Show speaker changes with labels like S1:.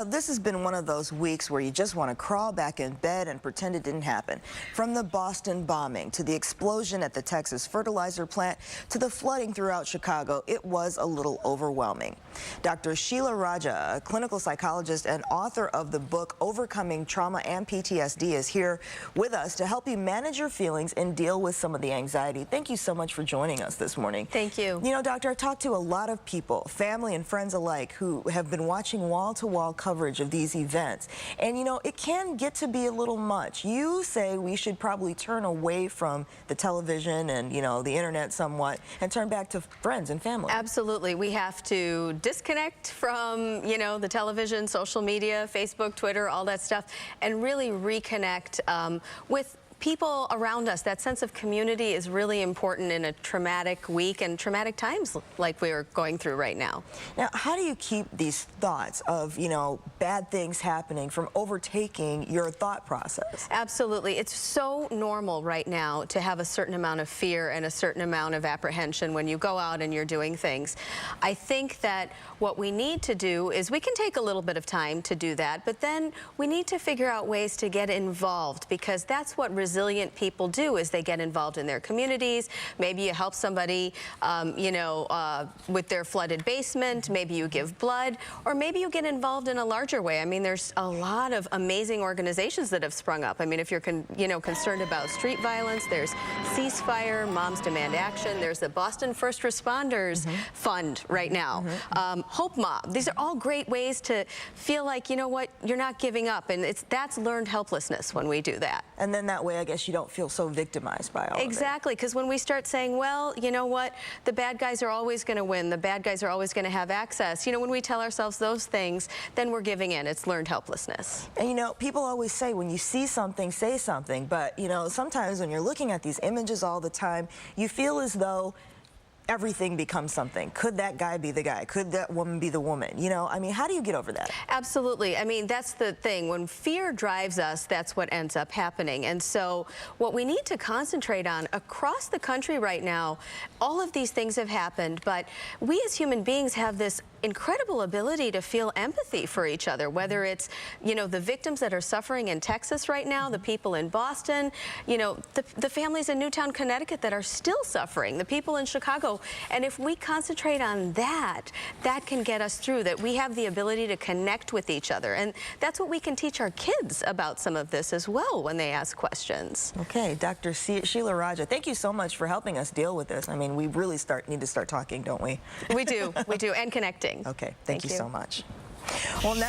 S1: This has been one of those weeks where you just want to crawl back in bed and pretend it didn't happen. From the Boston bombing to the explosion at the Texas fertilizer plant to the flooding throughout Chicago, it was a little overwhelming. Dr. Sheela Raja, a clinical psychologist and author of the book Overcoming Trauma and PTSD, is here with us to help you manage your feelings and deal with some of the anxiety. Thank you so much for joining us this morning.
S2: Thank you.
S1: You know, Doctor, I've talked to a lot of people, family and friends alike, who have been watching wall-to-wall coverage of these events. And, you know, it can get to be a little much. You say we should probably turn away from the television and, you know, the internet somewhat and turn back to friends and family.
S2: Absolutely. We have to disconnect from, you know, the television, social media, Facebook, Twitter, all that stuff, and really reconnect with people around us. That sense of community is really important in a traumatic week and traumatic times like we're going through right now.
S1: Now, how do you keep these thoughts of, you know, bad things happening from overtaking your thought process?
S2: Absolutely. It's so normal right now to have a certain amount of fear and a certain amount of apprehension when you go out and you're doing things. I think that what we need to do is we can take a little bit of time to do that, but then we need to figure out ways to get involved, because that's what resilient people do, is they get involved in their communities. Maybe you help somebody, with their flooded basement. Maybe you give blood, or maybe you get involved in a larger way. I mean, there's a lot of amazing organizations that have sprung up. I mean, if you're concerned about street violence, there's Ceasefire, Moms Demand Action. There's the Boston First Responders Fund right now. Hope Mob. These are all great ways to feel like, you know what, you're not giving up, and that's learned helplessness when we do that.
S1: And then that way, I guess you don't feel so victimized by all of it.
S2: Exactly, because when we start saying, well, you know what, the bad guys are always going to win, the bad guys are always going to have access, you know, when we tell ourselves those things, then we're giving in. It's learned helplessness.
S1: And, you know, people always say when you see something, say something. But, you know, sometimes when you're looking at these images all the time, you feel as though everything becomes something. Could that guy be the guy? Could that woman be the woman? You know, I mean, how do you get over that?
S2: Absolutely. I mean, that's the thing. When fear drives us, that's what ends up happening. And so what we need to concentrate on across the country right now, all of these things have happened, but we as human beings have this incredible ability to feel empathy for each other, whether it's, you know, the victims that are suffering in Texas right now, the people in Boston, you know, the families in Newtown, Connecticut that are still suffering, the people in Chicago. And if we concentrate on that, that can get us through, that we have the ability to connect with each other. And that's what we can teach our kids about some of this as well when they ask questions.
S1: Okay, Dr. Sheela Raja, thank you so much for helping us deal with this. I mean, we really need to start talking, don't we?
S2: We do, and connecting.
S1: Okay, thank you so much. Well, now